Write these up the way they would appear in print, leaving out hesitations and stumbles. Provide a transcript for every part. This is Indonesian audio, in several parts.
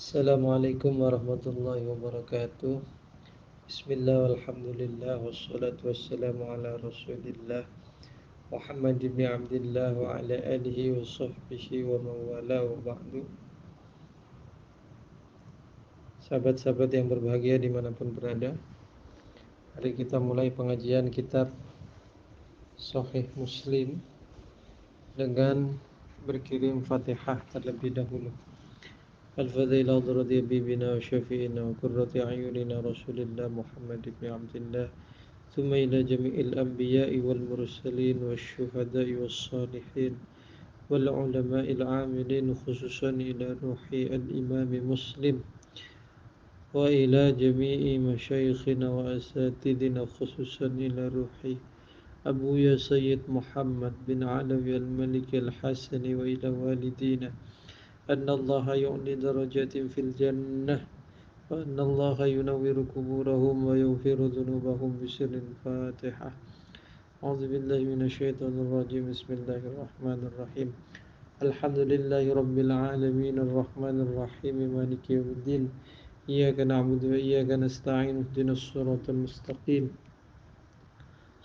Assalamualaikum warahmatullahi wabarakatuh. Bismillah walhamdulillah wassalatu wassalamu ala rasulillah Muhammad ibn Abdullah wa ala alihi wa sahbihi wa mawala wa ba'du. Sahabat-sahabat yang berbahagia dimanapun berada, mari kita mulai pengajian kitab Sahih Muslim dengan berkirim Fatihah terlebih dahulu. Al-Fadhilah radhi bibina wa syafi'ina wa qurrati ayunina Rasulillah Muhammad ibn Abdullah ثم إلى جميع الأنبياء والمرسلين والشهداء والصالحين والعلماء العاملين خصوصا إلى روح الإمام مسلم وإلى جميع مشايخنا وأساتذنا خصوصا إلى روح أبويا سيد محمد بن علوي الملك الحسن وإلى والدينا أن الله يعلي درجات في الجنة وأن الله ينور قبورهم ويغفر ذنوبهم بسر الفاتحة. أعوذ بالله من الشيطان الرجيم. بسم الله الرحمن الرحيم. الحمد لله رب العالمين الرحمن الرحيم مالك يوم الدين إياك نعبد وإياك نستعين اهدنا الصراط المستقيم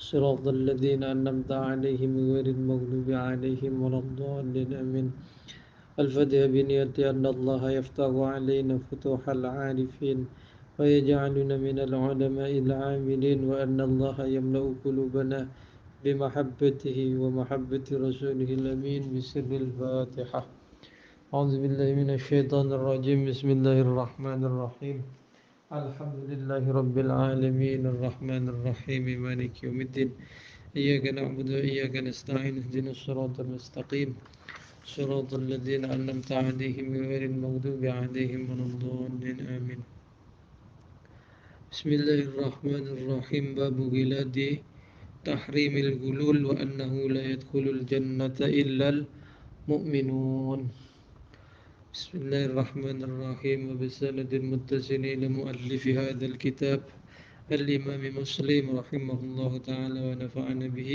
صراط الذين أنعمت عليهم غير المغضوب عليهم ولا الضالين آمين. الفاتحة بنية أن الله يفتح علينا فتوح العارفين ويجعلنا من العلماء العاملين وأن الله يملأ قلوبنا بمحبته ومحبة رسوله الأمين بسر الفاتحة. أعوذ بالله من الشيطان الرجيم. بسم الله الرحمن الرحيم. الحمد لله رب العالمين الرحمن الرحيم مالك يوم الدين إياك نعبد وإياك نستعين اهدنا الصراط المستقيم صراط الذين أنعمت عليهم غير المغضوب عليهم ولا الضالين آمين. بسم الله الرحمن الرحيم. باب غلاد تحريم الغلول وأنه لا يدخل الجنة إلا المؤمنون. بسم الله الرحمن الرحيم. وبسند متصل إلى مؤلف هذا الكتاب الإمام مسلم رحمه الله تعالى ونفعنا به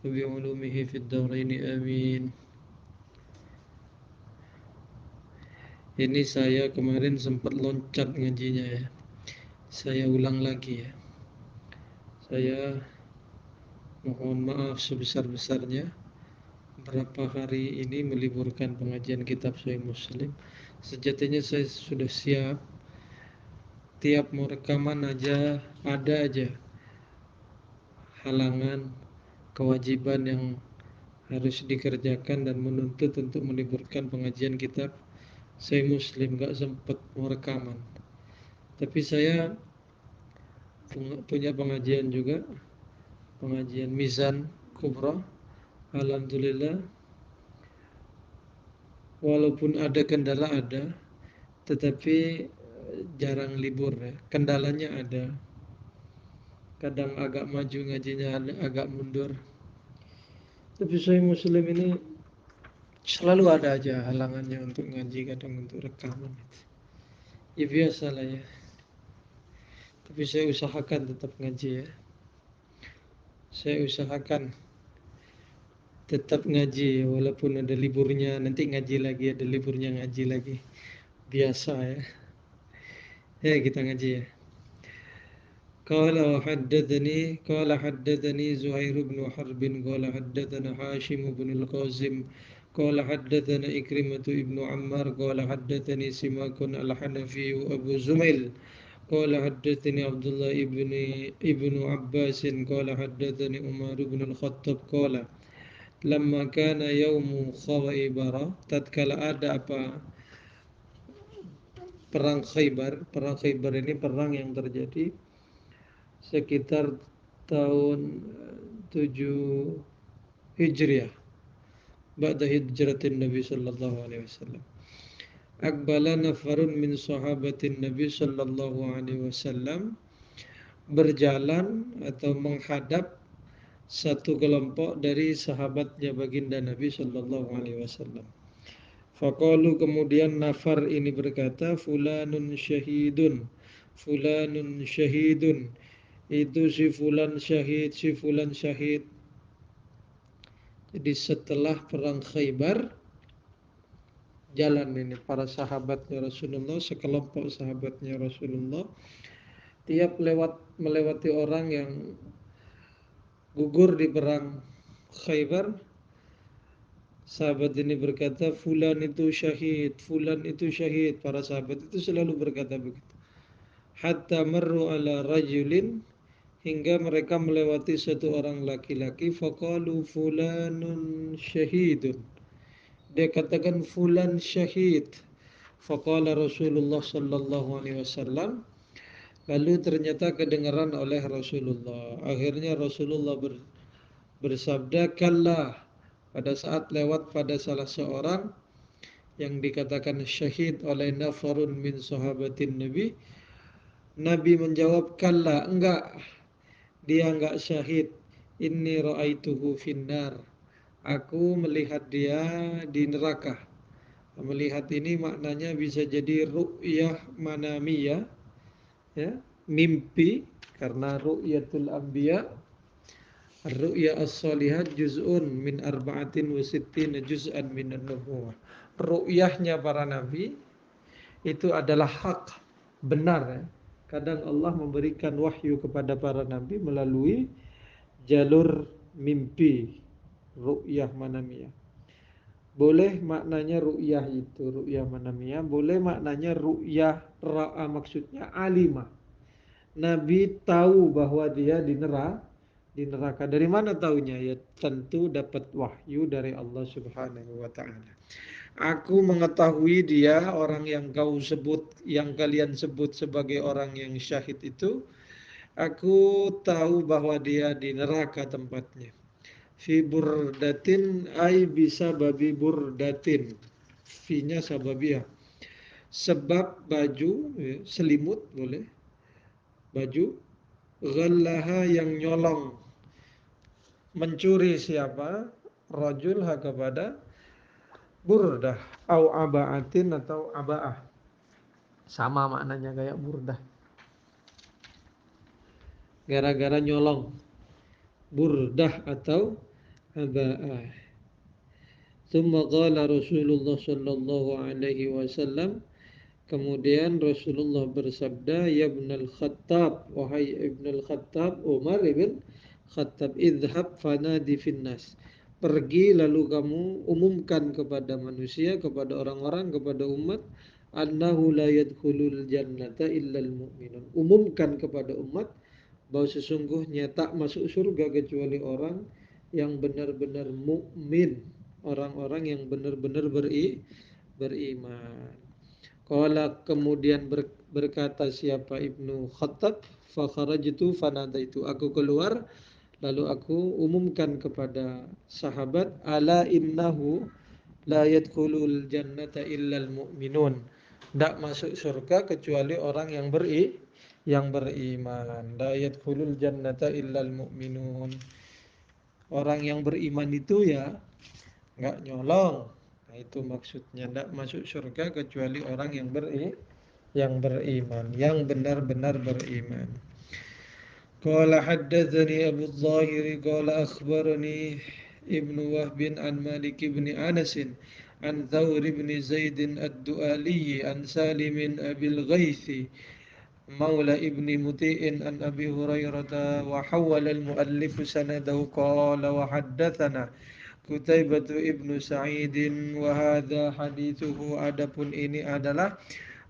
وبعلومه في الدارين آمين. Ini saya kemarin sempat loncat ngajinya ya. Saya ulang lagi ya. Saya mohon maaf sebesar-besarnya. Berapa hari ini meliburkan pengajian kitab Sahih Muslim. Sejatinya saya sudah siap. Tiap mau rekaman aja ada aja halangan, kewajiban yang harus dikerjakan dan menuntut untuk meliburkan pengajian kitab Sahih Muslim. Gak sempat mau rekaman. Tapi saya punya pengajian juga, pengajian Mizan Kubra. Alhamdulillah, walaupun ada kendala ada, tetapi jarang libur ya. Kendalanya ada, kadang agak maju ngajinya, agak mundur. Tapi Sahih Muslim ini selalu ada aja halangannya untuk ngaji, kadang untuk rekaman. Ya biasalah ya. Tapi saya usahakan tetap ngaji ya. Saya usahakan tetap ngaji walaupun ada liburnya, nanti ngaji lagi, ada liburnya ngaji lagi. Biasa ya. Ya kita ngaji ya. قال حدثني زهير بن حرب قال حدثنا هاشم بن القاسم قال حدثنا إكرمة ابن عمار قال حدثني سماك الحنفي أبو زميل قال حدثني عبد الله ابن عباس قال حدثني عمر بن الخطاب قال لما كان يوم خيبر tatkala ada perang Khaybar. Perang Khaybar ini perang yang terjadi sekitar tahun 7 Hijriah, ba'da hijratin Nabi sallallahu alaihi wasallam. Aqbala nafarun min sahabatin Nabi sallallahu alaihi wasallam, berjalan atau menghadap satu kelompok dari sahabatnya baginda Nabi sallallahu alaihi wasallam. Faqalu, kemudian nafar ini berkata, fulanun syahidun, fulanun syahidun, itu si fulan syahid, si fulan syahid. Jadi setelah perang Khaybar, jalan ini para sahabatnya Rasulullah, sekelompok sahabatnya Rasulullah, tiap melewati orang yang gugur di perang Khaybar, sahabat ini berkata, fulan itu syahid, fulan itu syahid. Para sahabat itu selalu berkata begitu. Hatta marru ala rajulin, hingga mereka melewati satu orang laki-laki, faqalu fulanun syahidun. Dia katakan fulan syahid. Faqala Rasulullah sallallahu alaihi wasallam, lalu ternyata kedengaran oleh Rasulullah. Akhirnya Rasulullah bersabda, kalla, pada saat lewat pada salah seorang yang dikatakan syahid oleh nafarun min sahabatin Nabi, Nabi menjawab, kalla, enggak, dia enggak syahid. Inni ra'aituhu finnar. Aku melihat dia di neraka. Melihat ini maknanya bisa jadi ru'yah manamiyah, ya, mimpi, karena ru'yatul anbiya, ar-ru'ya as-salihat juz'un min arba'atin wa sittina juz'an min an-nubuwah. Ru'yahnya para nabi itu adalah hak, benar, ya. Kadang Allah memberikan wahyu kepada para nabi melalui jalur mimpi, ru'yah manamiyah. Boleh maknanya ru'yah itu, ru'yah manamiyah. Boleh maknanya ru'yah ra'a, maksudnya alimah. Nabi tahu bahwa dia di neraka. Di neraka. Dari mana taunya? Ya tentu dapat wahyu dari Allah Subhanahu wa taala. Aku mengetahui dia orang yang kau sebut, yang kalian sebut sebagai orang yang syahid itu. Aku tahu bahwa dia di neraka tempatnya. Fi burdatin, ay bisa babi burdatin. Fi-nya sababiyah. Sebab baju, ya, selimut boleh. Baju ghallaha yang nyolong, mencuri siapa? Rajul ha kepada burdah, au abaatin atau abaah. Sama maknanya kayak burdah. Gara-gara nyolong, burdah atau abaah. Tsumma qala Rasulullah sallallahu alaihi wasallam, kemudian Rasulullah bersabda, ya ibnul Khattab, wahai ibnul Khattab, Umar ibn Khattab, idhab fanadi finnas, pergi lalu kamu umumkan kepada manusia, kepada orang-orang, kepada umat, annahu la yadkhulul jannata illal mu'minun, umumkan kepada umat bahwa sesungguhnya tak masuk surga kecuali orang yang benar-benar mukmin, orang-orang yang benar-benar beriman. Qala, kemudian berkata siapa Ibnu Khattab, fa kharajtu fanadaitu, aku keluar lalu aku umumkan kepada sahabat, ala innahu la yadkhulul jannata illal mu'minun, tidak masuk surga kecuali orang yang beriman. La yadkhulul jannata illal mu'minun. Orang yang beriman itu ya nggak nyolong. Nah, itu maksudnya, tidak masuk surga kecuali orang yang beriman, yang benar-benar beriman. Qala haddatsani Abu Dhahir qala akhbarani Ibnu Wahb an Malik bin Anas an Thawr bin Zaid ad-Du'ali an Salim Abil Ghaith مولى ابن مطيع عن أبي هريرة وحول المؤلف سنده قال وحدثنا قتيبة ابن سعيد وهذا حديثه. Adapun ini adalah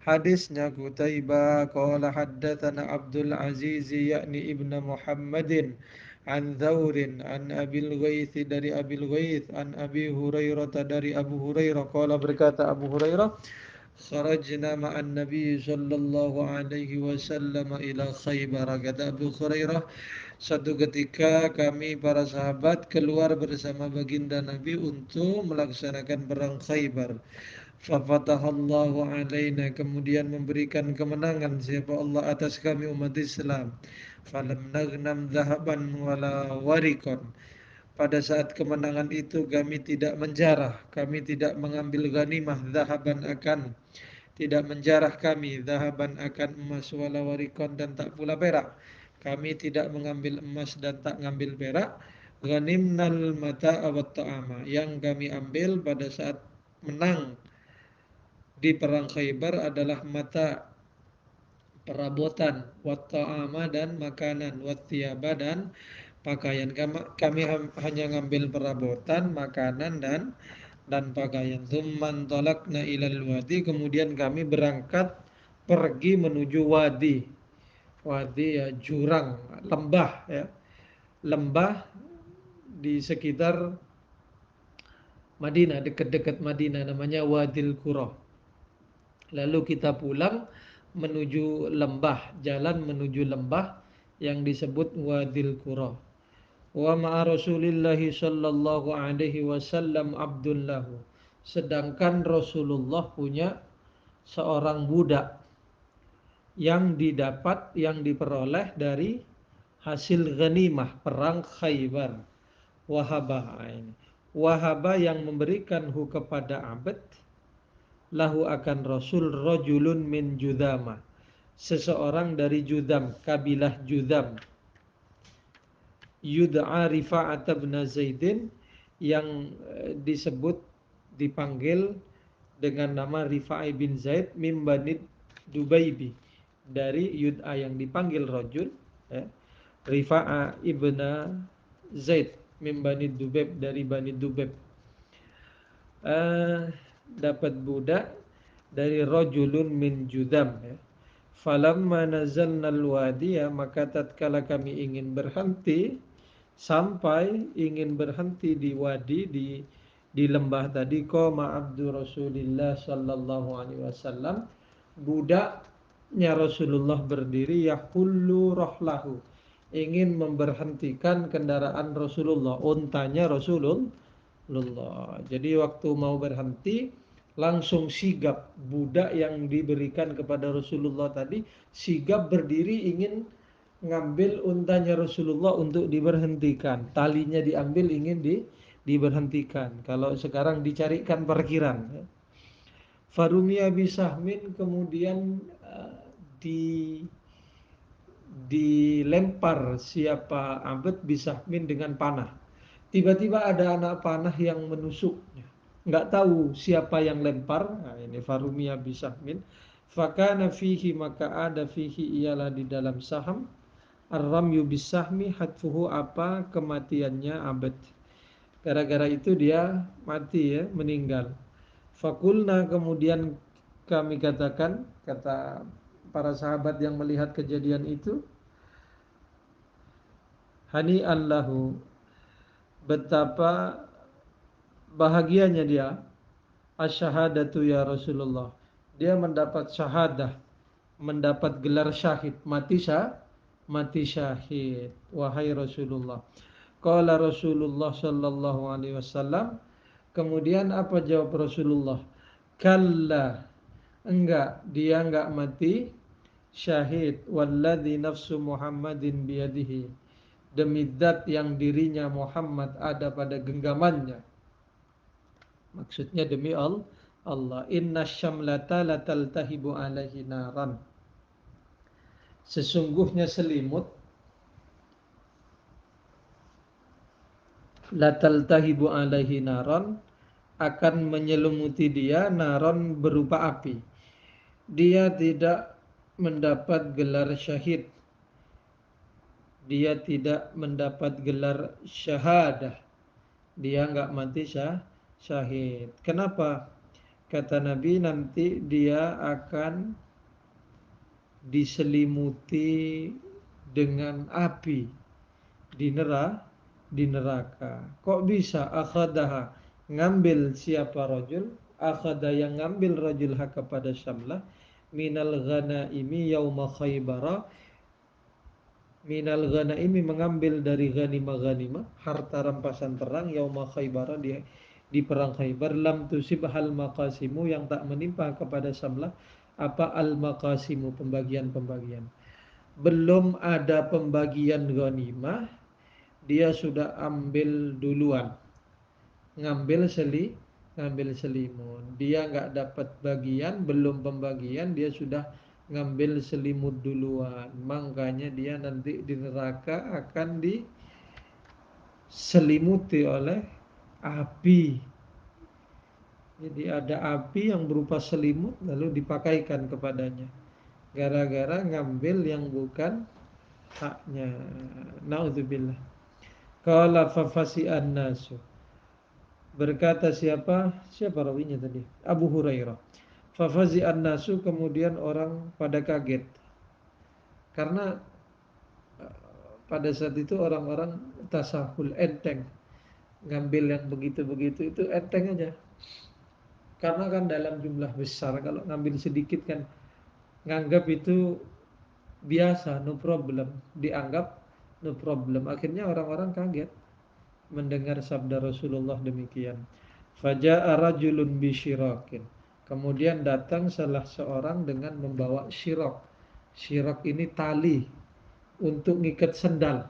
hadisnya Qutaibah. Qala haddatsana Abdul Aziz yakni ibnu Muhammadin an Thawrin an Abil Ghaith, dari Abil Ghaith, an Abi Hurairah, dari Abu Hurairah. Qala, berkata Abu Hurairah, kharajna ma'an Nabi sallallahu alaihi wasallam ila Khaybar. Kata Abu Hurairah, satu ketika kami para sahabat keluar bersama baginda Nabi untuk melaksanakan perang Khaybar. Fafatahallahu alaina, kemudian memberikan kemenangan siapa Allah atas kami umat Islam. Falam nagnam dhahaban wala warikon, pada saat kemenangan itu kami tidak menjarah, kami tidak mengambil ghanimah, dhahaban akan, tidak menjarah kami, dhahaban akan emas, wala warikon dan tak pula perak. Kami tidak mengambil emas dan tak mengambil perak. Ghanimnal mata'a wat ta'ama, yang kami ambil pada saat menang di perang Khaybar adalah mata, perabotan, wat ta'ama dan makanan, wat thiyaba dan pakaian. Kami hanya ngambil perabotan, makanan dan pakaian. Tsumman talaqna ilal wadi, kemudian kami berangkat pergi menuju wadi. Wadi ya jurang, lembah ya. Lembah di sekitar Madinah, dekat-dekat Madinah, namanya Wadil Qura. Lalu kita pulang menuju lembah, jalan menuju lembah yang disebut Wadil Qura. Wa ma'a Rasulillahi sallallahu alaihi wasallam abdullahu. Sedangkan Rasulullah punya seorang budak yang diperoleh dari hasil ghanimah perang Khaybar. Wahabah ini. Wahaba yang memberikan kepada abd lahu akan Rasul rajulun min Judama, seseorang dari Judam, kabilah Judam, yud'a Rifa'at bin Zaidin, yang dipanggil dengan nama Rifa'ah bin Zaid min Bani Dubaibi, dari Yud'a yang dipanggil rajul ya. Rifa'ah ibn Zaid min Bani Dubaib, dari Bani Dubaib, dapat budak dari rajulun min Judam ya. Falamma nazalna al-wadiya, maka tatkala kami ingin berhenti di wadi, di lembah tadi, qama abdu Rasulillah sallallahu alaihi wasallam, budaknya Rasulullah berdiri, yahullu rahlahu, ingin memberhentikan kendaraan Rasulullah, untanya Rasulullah. Jadi waktu mau berhenti langsung sigap, budak yang diberikan kepada Rasulullah tadi sigap berdiri ingin ngambil untanya Rasulullah untuk diberhentikan. Talinya diambil, ingin diberhentikan. Kalau sekarang dicarikan parkiran. Farumiya bisahmin, kemudian di dilempar siapa abd bisahmin dengan panah. Tiba-tiba ada anak panah yang menusuknya. Nggak tahu siapa yang lempar. Nah, ini farumiya bisahmin. Fakana fihi, maka ada fihi ialah di dalam saham, ar-ramyu bisahmi hatfuhu, apa kematiannya abad. Gara-gara itu dia mati ya, meninggal. Fakulna, kemudian kami katakan, kata para sahabat yang melihat kejadian itu, hani allahu, betapa bahagianya dia, asyhadatu ya Rasulullah, dia mendapat syahadah, mendapat gelar syahid, mati syahid, wahai Rasulullah. Qala Rasulullah sallallahu alaihi wasallam, kemudian apa jawab Rasulullah? Kalla, enggak, dia enggak mati syahid, walladzi nafsu Muhammadin biyadihi, demi zat yang dirinya Muhammad ada pada genggamannya. Maksudnya demi Allah. Inna syamlata lataltahibu alaihi naran, sesungguhnya selimut, lataltahibu alaihi naran, akan menyelimuti dia, naron berupa api. Dia tidak mendapat gelar syahid, dia tidak mendapat gelar syahadah, dia enggak mati syahid. Kenapa? Kata Nabi, nanti dia akan diselimuti dengan api di neraka. Kok bisa? Akhadaha, ngambil siapa rajul, akhada yang ngambil rajul kepada syamlah, minal ghanaimi yauma khaybara, minal ghanaimi mengambil dari ghanimah-ghanimah, harta rampasan perang, yauma khaybara, di perang Khaybar, lam tusibhal maqasimu, yang tak menimpa kepada syamlah apa al maqasimu, pembagian-pembagian. Belum ada pembagian ghanimah, dia sudah ambil duluan, ngambil selimut. Dia nggak dapat bagian, belum pembagian dia sudah ngambil selimut duluan. Makanya dia nanti di neraka akan diselimuti oleh api. Jadi ada api yang berupa selimut lalu dipakaikan kepadanya. Gara-gara ngambil yang bukan haknya. Naudzubillah. Qala fafasi'an nasu. Berkata siapa rawinya tadi? Abu Hurairah. Fafazi'an nasu, kemudian orang pada kaget. Karena pada saat itu orang-orang tasahul, enteng. Ngambil yang begitu-begitu itu enteng aja. Karena kan dalam jumlah besar, kalau ngambil sedikit kan nganggap itu biasa, no problem. Dianggap no problem. Akhirnya orang-orang kaget mendengar sabda Rasulullah demikian. Faja'a rajulun bisyirakin. Kemudian datang salah seorang dengan membawa syirok. Syirok ini tali untuk ngikat sendal.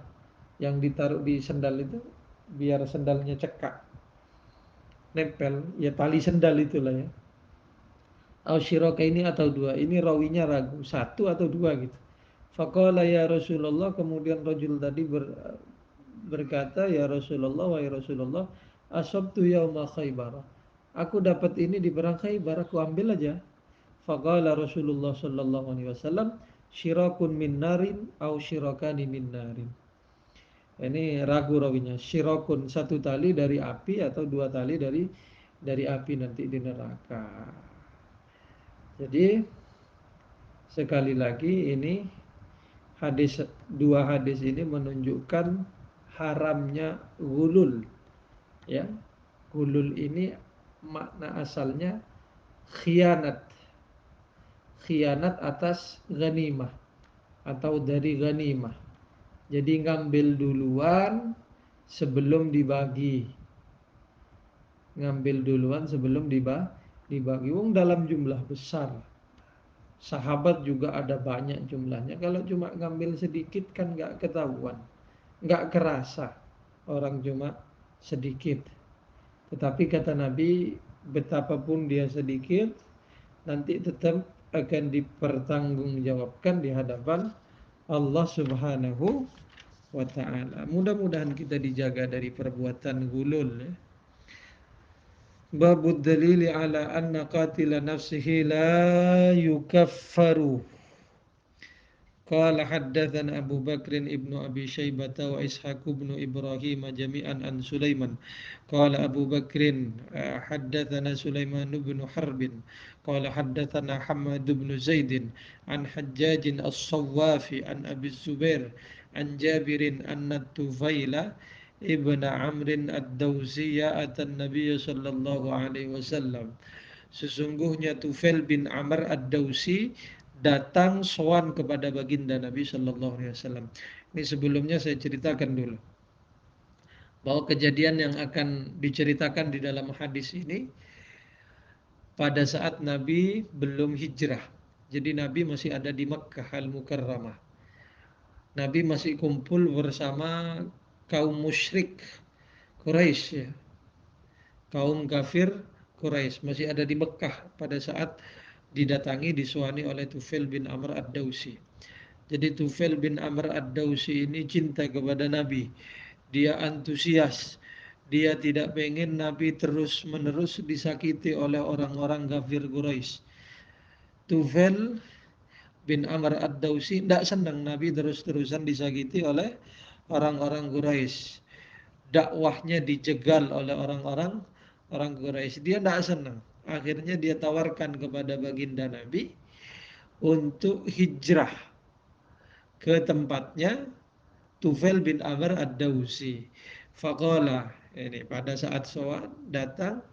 Yang ditaruh di sendal itu biar sendalnya cekak. Nempel, ya tali sendal itulah ya. Au syiraka ini atau dua. Ini rawinya ragu, satu atau dua gitu. Faqala ya Rasulullah, kemudian rajul tadi berkata, ya Rasulullah, wahai Rasulullah, asabtu yauma Khaybar. Aku dapat ini di perang Khaybar, aku ambil aja. Faqala Rasulullah sallallahu alaihi wasallam, syirakun min narin au syirakani min narin. Ini ragu rawinya. Syirakun, satu tali dari api atau dua tali dari api nanti di neraka. Jadi sekali lagi ini dua hadis ini menunjukkan haramnya gulul. Ya, gulul ini makna asalnya khianat, khianat atas ghanimah atau dari ghanimah. Jadi ngambil duluan sebelum dibagi, ngambil duluan sebelum dibagi. Wong dalam jumlah besar, sahabat juga ada banyak jumlahnya. Kalau cuma ngambil sedikit kan nggak ketahuan, nggak kerasa orang cuma sedikit. Tetapi kata Nabi, betapapun dia sedikit, nanti tetap akan dipertanggungjawabkan di hadapan Allah Subhanahu wa ta'ala. Mudah-mudahan kita dijaga dari perbuatan gulul ya. Babud dalili ala anna qatila nafsihi la yukaffaru. Qala haddatsana Abu Bakr ibnu Abi Syaibah wa Ishaq ibnu Ibrahim jami'an an Sulaiman. Qala Abu Bakr haddatsana Sulaiman ibnu Harb. Qala haddatsana Hammad ibnu Zaid an Hajjaj as-Sawwafi an Abi Zubair an Jabir anna Tufaila ibn Amr ad-Dawsiyya atan Nabiy sallallahu alaihi wasallam. Sesungguhnya Tufail bin Amr ad-Dawsi datang sowan kepada baginda Nabi sallallahu alaihi wasallam. Ini sebelumnya saya ceritakan dulu bahwa kejadian yang akan diceritakan di dalam hadis ini pada saat Nabi belum hijrah. Jadi Nabi masih ada di Makkah Al-Mukarramah. Nabi masih kumpul bersama kaum musyrik Quraisy ya. Kaum kafir Quraisy masih ada di Mekah pada saat didatangi disuani oleh Tufail bin Amr ad-Dawsi. Jadi Tufail bin Amr ad-Dawsi ini cinta kepada Nabi. Dia antusias. Dia tidak pengen Nabi terus-menerus disakiti oleh orang-orang kafir Quraisy. Tufail bin Amr ad-Dawsi tidak senang Nabi terus-terusan disakiti oleh orang-orang Quraisy. Dakwahnya dijegal oleh orang Quraisy. Dia tidak senang. Akhirnya dia tawarkan kepada baginda Nabi untuk hijrah ke tempatnya Tufail bin Amr ad-Dawsi. Faqala, ini pada saat sowan datang,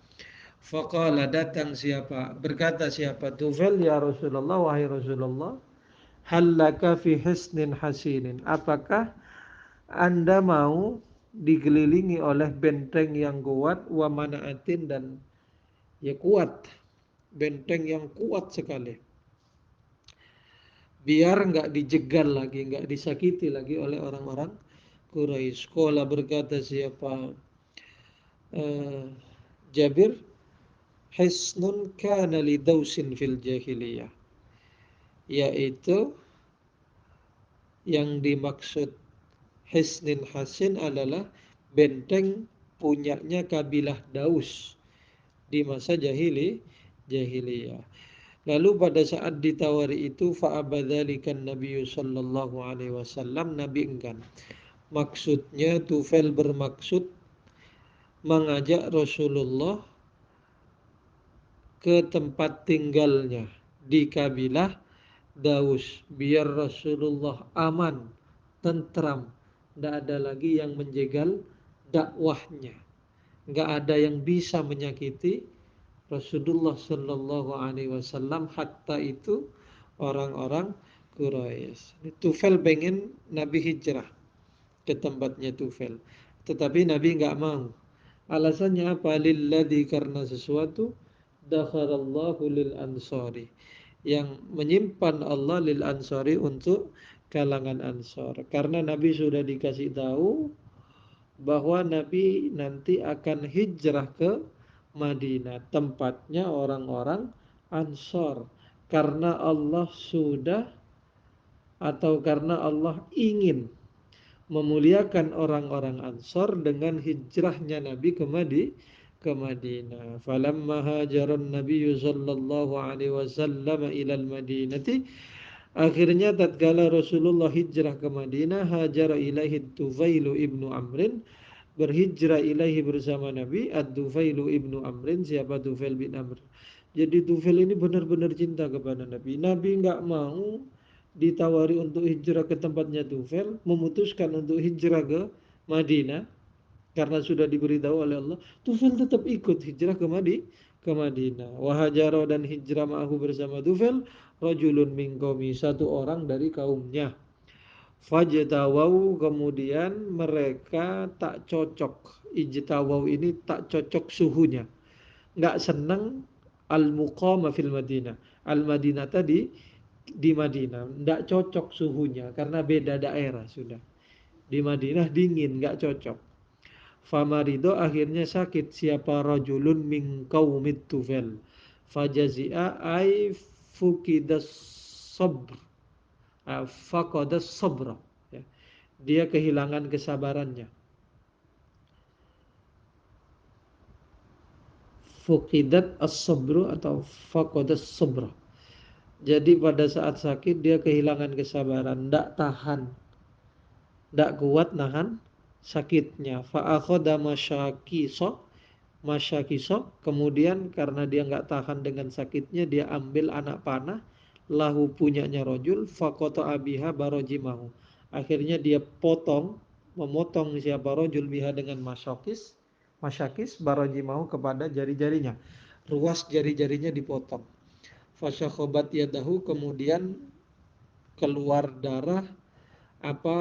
faqala datang siapa? Berkata siapa? Tufail, ya Rasulullah, wahai Rasulullah, hallaka fi hisnin hasinin. Apakah Anda mau dikelilingi oleh benteng yang kuat, wa manaatin, dan ya kuat, benteng yang kuat sekali, biar nggak dijegal lagi, nggak disakiti lagi oleh orang-orang Quraisy. Sekolah berkata siapa? Jabir, hisnun kana li dausin fil jahiliyah, yaitu yang dimaksud hisnin hasin adalah benteng punyanya kabilah Daus di masa jahiliyah. Lalu pada saat ditawari itu fa'abadzalikan Nabi sallallahu alaihi wasallam, Nabi enggan. Maksudnya Tufail bermaksud mengajak Rasulullah ke tempat tinggalnya di kabilah Daus, biar Rasulullah aman, tentram, tidak ada lagi yang menjegal dakwahnya, nggak ada yang bisa menyakiti Rasulullah Shallallahu Alaihi Wasallam. Hatta itu orang-orang Quraisy. Tufail pengen Nabi hijrah ke tempatnya Tufail, tetapi Nabi nggak mau. Alasannya apa? Lilladzi, karena sesuatu dakharallahu lil ansari, yang menyimpan Allah lil ansari untuk kalangan ansor. Karena Nabi sudah dikasih tahu bahwa Nabi nanti akan hijrah ke Madinah, tempatnya orang-orang ansor. Karena Allah sudah, atau karena Allah ingin memuliakan orang-orang Ansor dengan hijrahnya Nabi ke Madinah. Falamma hajaran Nabi sallallahu alaihi wasallam ila al-Madinati, akhirnya tatkala Rasulullah hijrah ke Madinah, hajar ilaihi Tufailu ibnu Amrin, berhijrah ilaihi bersama Nabi Ad-Dufailu ibnu Amrin. Siapa Tufail bin Amr? Jadi Tufail ini benar-benar cinta kepada Nabi. Nabi nggak mau ditawari untuk hijrah ke tempatnya Tufail, memutuskan untuk hijrah ke Madinah karena sudah diberitahu oleh Allah. Tufail tetap ikut hijrah ke Madinah. Wahajaro, dan hijrah ma'ahu bersama Tufail rajulun min qaumi, satu orang dari kaumnya. Fajtawau, kemudian mereka tak cocok. Ijtawau ini tak cocok suhunya, nggak senang al-muqama fil Madinah. Al-Madinah tadi, di Madinah nggak cocok suhunya karena beda daerah sudah. Di Madinah dingin, nggak cocok. Famarido, akhirnya sakit. Siapa? Rajulun min qaumit Tufail. Fajazi'a ay fukidas sabr, faqadas sabra, ya. Dia kehilangan kesabarannya. Fukidat as-sabru atau faqadas sabra. Jadi pada saat sakit dia kehilangan kesabaran, tidak tahan, tidak kuat nahan sakitnya. Fa'akhoda masyakiso, kemudian karena dia nggak tahan dengan sakitnya, dia ambil anak panah, lahu punyanya rojul, fakoto abiha barojimahu. Akhirnya dia memotong siapa rojul biha dengan masyakis barojimahu, kepada jari-jarinya. Ruas jari-jarinya dipotong. Fasyakhobat yadahu, kemudian keluar darah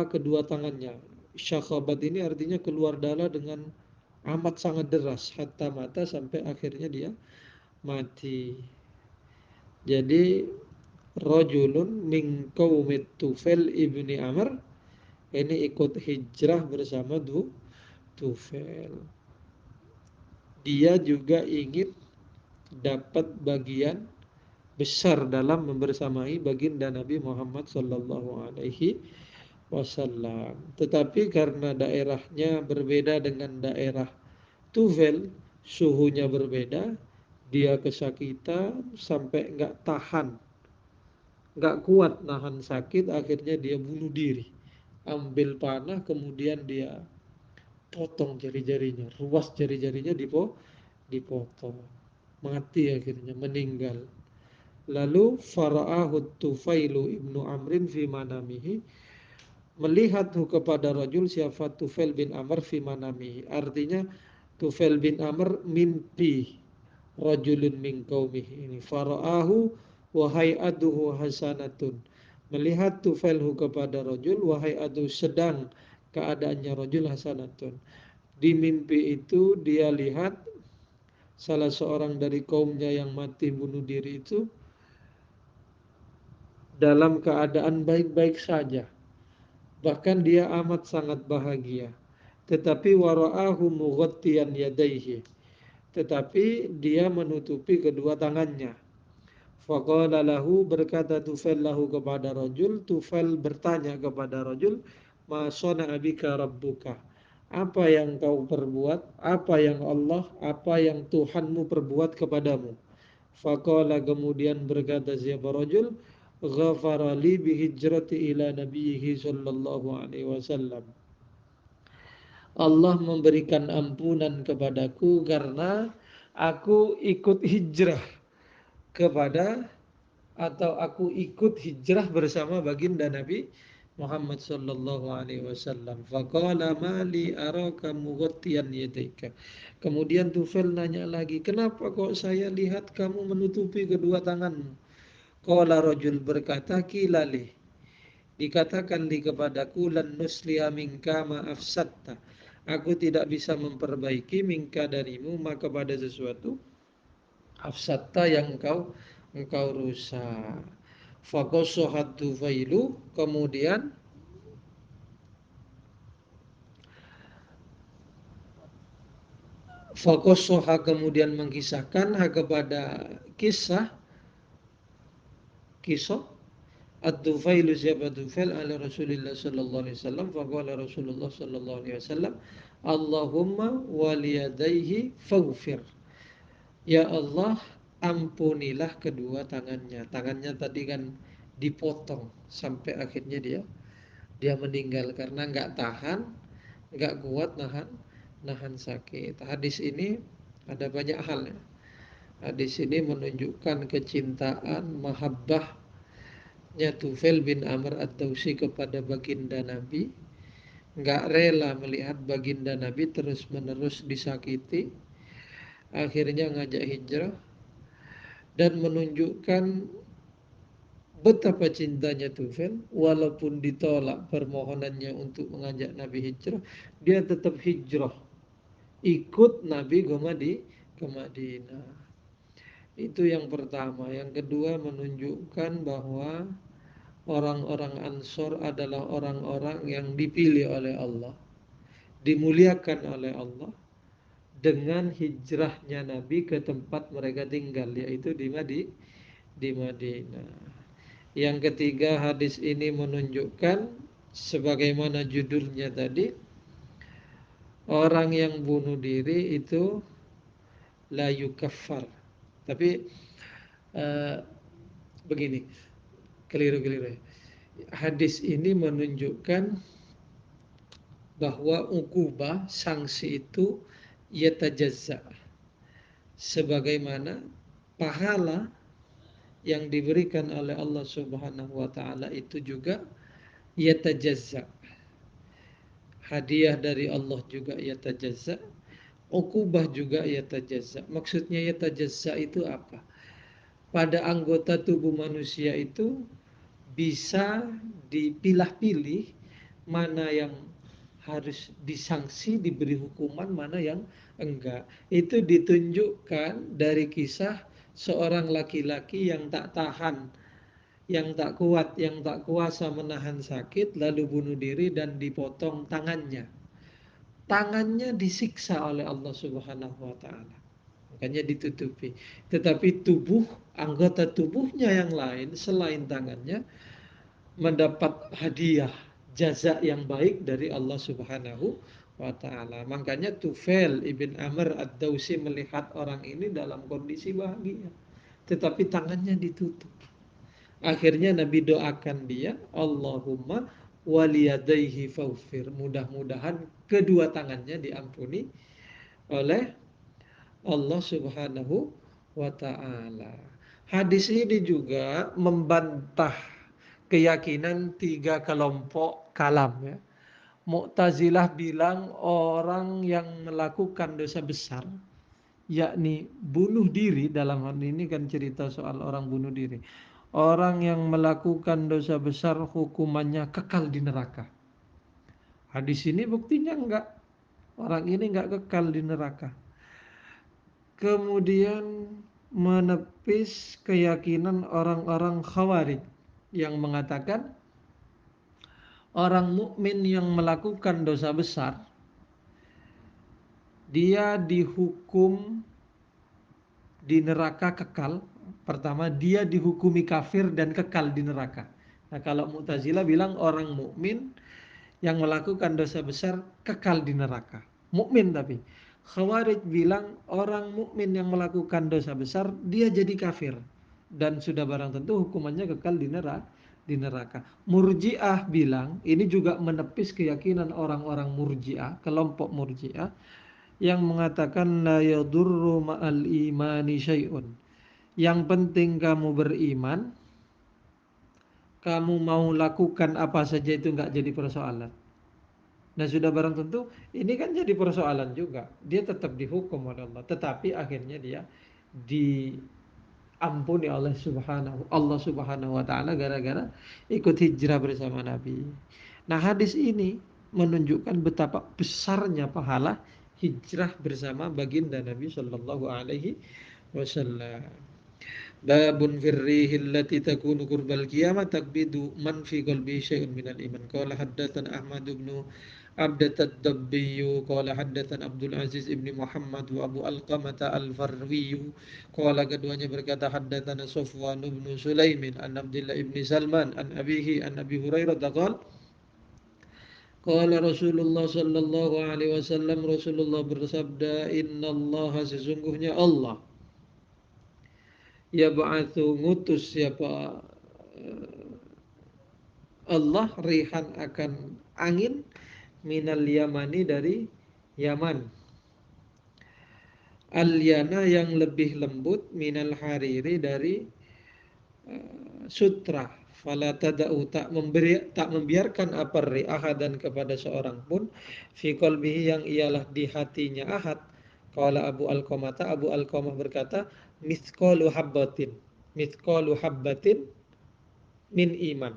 kedua tangannya. Syakhobat ini artinya keluar darah dengan amat sangat deras, hatta mata, sampai akhirnya dia mati. Jadi rajulun min qaumit Tufail ibni Amr ini ikut hijrah bersama Tufail. Dia juga ingin dapat bagian besar dalam membersamai baginda Nabi Muhammad sallallahu alaihi wasallam. Tetapi karena daerahnya berbeda dengan daerah Tufail, suhunya berbeda, dia kesakitan sampai nggak tahan, nggak kuat nahan sakit, akhirnya dia bunuh diri. Ambil panah, kemudian dia potong jari-jarinya, ruas jari-jarinya dipotong. Mati akhirnya, meninggal. Lalu fara'ahu Tufailu ibnu Amrin fi manamihi, melihathu kepada rajul siapa Tufail bin Amr fi manamihi. Artinya Tufail bin Amr mimpi rajulun min qaumihi ini. Fara'ahu wa hay'atuhu hasanatun. Melihat Tufailhu kepada rajul, wa hay'atuhu, sedang keadaannya rajul, hasanatun. Di mimpi itu dia lihat salah seorang dari kaumnya yang mati bunuh diri itu dalam keadaan baik-baik saja. Bahkan dia amat sangat bahagia. Tetapi wara'ahu mughattiyan yadaihi, tetapi dia menutupi kedua tangannya. Faqala lahu, berkata Tufail lahu kepada rajul, Tufail bertanya kepada rajul, ma sana'a bika rabbuka, Apa yang kau perbuat, apa yang Allah, apa yang Tuhanmu perbuat kepadamu. Faqala, kemudian berkata siapa rajul, ghafara li bihijrati ila nabiyhi sallallahu alaihi wasallam. Allah memberikan ampunan kepadaku karena aku ikut hijrah kepada atau aku ikut hijrah bersama baginda Nabi Muhammad sallallahu alaihi wasallam. Faqala mali araka mughattiyan yadaika. Kemudian Tufail nanya lagi, kenapa kok saya lihat kamu menutupi kedua tanganmu? Qala rajul, berkata, kilali, dikatakan di kepadaku, lan nusliha minka ma afsatta. Aku tidak bisa memperbaiki minka darimu maka pada sesuatu afsatta yang engkau rusak. Faqasahat Tufailu, kemudian Fakosoha kemudian mengisahkan kepada kisah Ad-Dufailu, siapa Dufail, ala Rasulullah sallallahu alaihi wasallam. Faqala Rasulullah sallallahu alaihi wasallam, Allahumma waliyadaihi faghfir. Ya Allah, ampunilah kedua tangannya. Tangannya tadi kan dipotong sampai akhirnya dia meninggal karena nggak tahan, nggak kuat nahan nahan sakit. Hadis ini ada banyak hal ya. Hadis ini menunjukkan kecintaan, mahabbahnya Tufail bin Amr ad-Dausi kepada baginda Nabi. Nggak rela melihat baginda Nabi terus-menerus disakiti. Akhirnya ngajak hijrah dan menunjukkan betapa cintanya Tufail. Walaupun ditolak permohonannya untuk mengajak Nabi hijrah, dia tetap hijrah, ikut Nabi ke Madinah. Itu yang pertama. Yang kedua, menunjukkan bahwa orang-orang Ansor adalah orang-orang yang dipilih oleh Allah, dimuliakan oleh Allah dengan hijrahnya Nabi ke tempat mereka tinggal, yaitu di Madinah. Yang ketiga, hadis ini menunjukkan sebagaimana judulnya tadi, orang yang bunuh diri itu la yukaffar. Tapi eh, begini, keliru-keliru. Hadis ini menunjukkan bahwa ukubah, sanksi itu yatajazza, sebagaimana pahala yang diberikan oleh Allah Subhanahu wa taala itu juga yatajazza. Hadiah dari Allah juga yatajazza, ukubah juga yatajazza. Maksudnya yatajazza itu apa? Pada anggota tubuh manusia itu bisa dipilah-pilih mana yang harus disanksi, diberi hukuman, mana yang enggak. Itu ditunjukkan dari kisah seorang laki-laki yang tak tahan, yang tak kuat, yang tak kuasa menahan sakit, lalu bunuh diri dan dipotong tangannya. Tangannya disiksa oleh Allah Subhanahu wa taala. Makanya ditutupi. Tetapi anggota tubuhnya yang lain selain tangannya mendapat hadiah, jaza yang baik dari Allah Subhanahu wa taala. Makanya Tufail ibn Amr ad-Dausi melihat orang ini dalam kondisi bahagia, tetapi tangannya ditutup. Akhirnya Nabi doakan dia, Allahumma waliyadaihi faghfir. Mudah-mudahan kedua tangannya diampuni oleh Allah Subhanahu wa taala. Hadis ini juga membantah keyakinan tiga kelompok kalam ya. Mu'tazilah bilang orang yang melakukan dosa besar, yakni bunuh diri, dalam hal ini kan cerita soal orang bunuh diri. Orang yang melakukan dosa besar hukumannya kekal di neraka. Hadis ini buktinya enggak. Orang ini enggak kekal di neraka. Kemudian menepis keyakinan orang-orang Khawarij yang mengatakan orang mukmin yang melakukan dosa besar dia dihukum di neraka kekal. Pertama, dia dihukumi kafir dan kekal di neraka. Nah, kalau Mu'tazilah bilang orang mukmin yang melakukan dosa besar kekal di neraka. Mukmin tapi Khawarij bilang orang mukmin yang melakukan dosa besar dia jadi kafir dan sudah barang tentu hukumannya kekal di neraka. Murji'ah bilang ini juga menepis keyakinan orang-orang Murji'ah, kelompok Murji'ah yang mengatakan la yadurru ma'al imani syai'un. Yang penting kamu beriman, kamu mau lakukan apa saja itu nggak jadi persoalan. Nah sudah barang tentu ini kan jadi persoalan juga. Dia tetap dihukum oleh Allah, tetapi akhirnya dia diampuni oleh Allah Subhanahu wa taala gara-gara ikut hijrah bersama Nabi. Nah, hadis ini menunjukkan betapa besarnya pahala hijrah bersama baginda Nabi Shallallahu alaihi wasallam. Babun firrihil lati takunu qurbal qiyamah takbidu man fi qalbi syai'un minal iman. Qala haddatsana Ahmad bin Abdat ad-Dabbi qala haddatsana Abdul Aziz ibni Muhammad wa Abu Alqamah al-Farwi qala keduanya berkata haddatsana Sufwan bin Sulaimin an Abdullah ibni Salman an abihi an Abi Hurairah qala qala Rasulullah sallallahu alaihi wasallam Rasulullah bersabda innallaha sesungguhnya Allah ya ba'athu ngutus siapa Allah rihan akan angin minal yamani dari Yaman al-yana yang lebih lembut minal hariri dari sutra fala tada'u tak membiarkan apa ahadan kepada seorang pun fi qalbihi yang ialah di hatinya ahad. Qala Abu Alqamah berkata mithqalu habbatin min iman.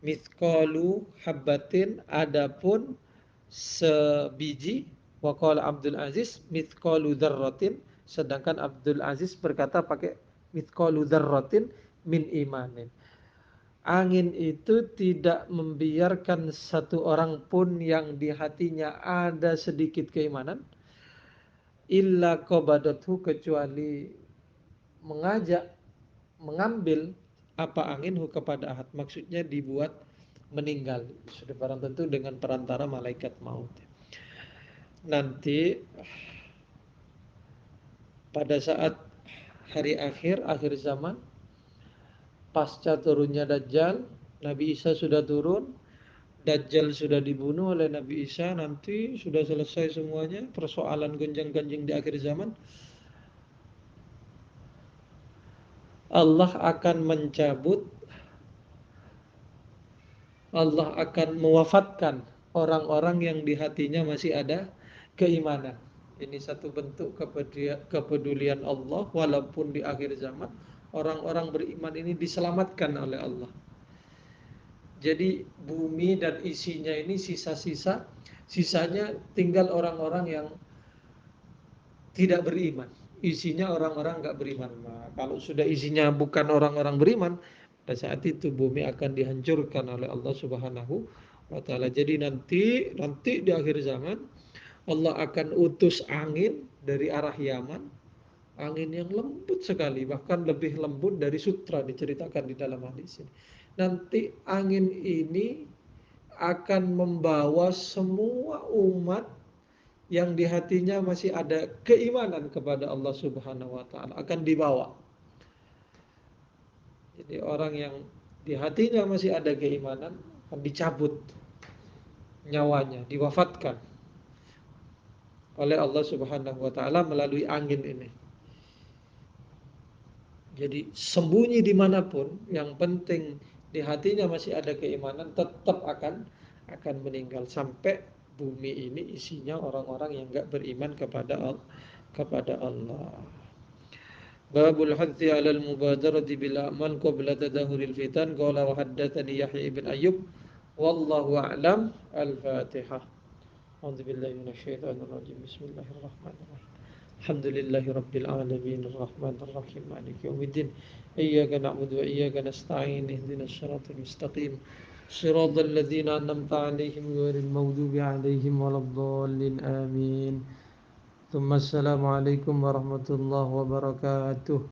Mithqalu habbatin adapun sebiji, wa qala Abdul Aziz mithqalu dzarratin, sedangkan Abdul Aziz berkata pakai mithqalu dzarratin min imanin. Angin itu tidak membiarkan satu orang pun yang di hatinya ada sedikit keimanan illa qabadathu, kecuali mengajak mengambil apa anginhu kepada ahad, maksudnya dibuat meninggal sudah barang tentu dengan perantara malaikat maut. Nanti pada saat hari akhir zaman, pasca turunnya Dajjal, Nabi Isa sudah turun, Dajjal sudah dibunuh oleh Nabi Isa, nanti sudah selesai semuanya persoalan gonjang-ganjing di akhir zaman. Allah akan mewafatkan orang-orang yang di hatinya masih ada keimanan. Ini satu bentuk kepedulian Allah, walaupun di akhir zaman orang-orang beriman ini diselamatkan oleh Allah. Jadi bumi dan isinya ini sisanya tinggal orang-orang yang tidak beriman. Isinya orang-orang nggak beriman. Nah, kalau sudah isinya bukan orang-orang beriman, pada saat itu bumi akan dihancurkan oleh Allah Subhanahu wa taala. Jadi nanti di akhir zaman Allah akan utus angin dari arah Yaman, angin yang lembut sekali, bahkan lebih lembut dari sutra diceritakan di dalam hadis ini. Nanti angin ini akan membawa semua umat yang di hatinya masih ada keimanan kepada Allah Subhanahu wa taala akan dibawa. Jadi orang yang di hatinya masih ada keimanan akan dicabut nyawanya, diwafatkan oleh Allah Subhanahu wa taala melalui angin ini. Jadi sembunyi dimanapun, yang penting di hatinya masih ada keimanan, tetap akan meninggal sampai bumi ini isinya orang-orang yang enggak beriman kepada Allah. Babul hadzi 'alal mubadarati bil a'mal qabla tadahuril fitan. Qala wa haddatsani Yahya ibn Ayyub wallahu a'lam. Al-Fatihah. A'udzu billahi minasyaitonir rajim. Bismillahirrahmanirrahim. Alhamdulillahi rabbil alamin arrahmanir rahim maliki yaumiddin. Iyyaka na'budu wa iyyaka nasta'in ihdinas siratal mustaqim. Shiratal ladzina an'amta 'alaihim ghairil maghdubi 'alaihim waladdallin. Amin. Assalamualaikum warahmatullahi wabarakatuh.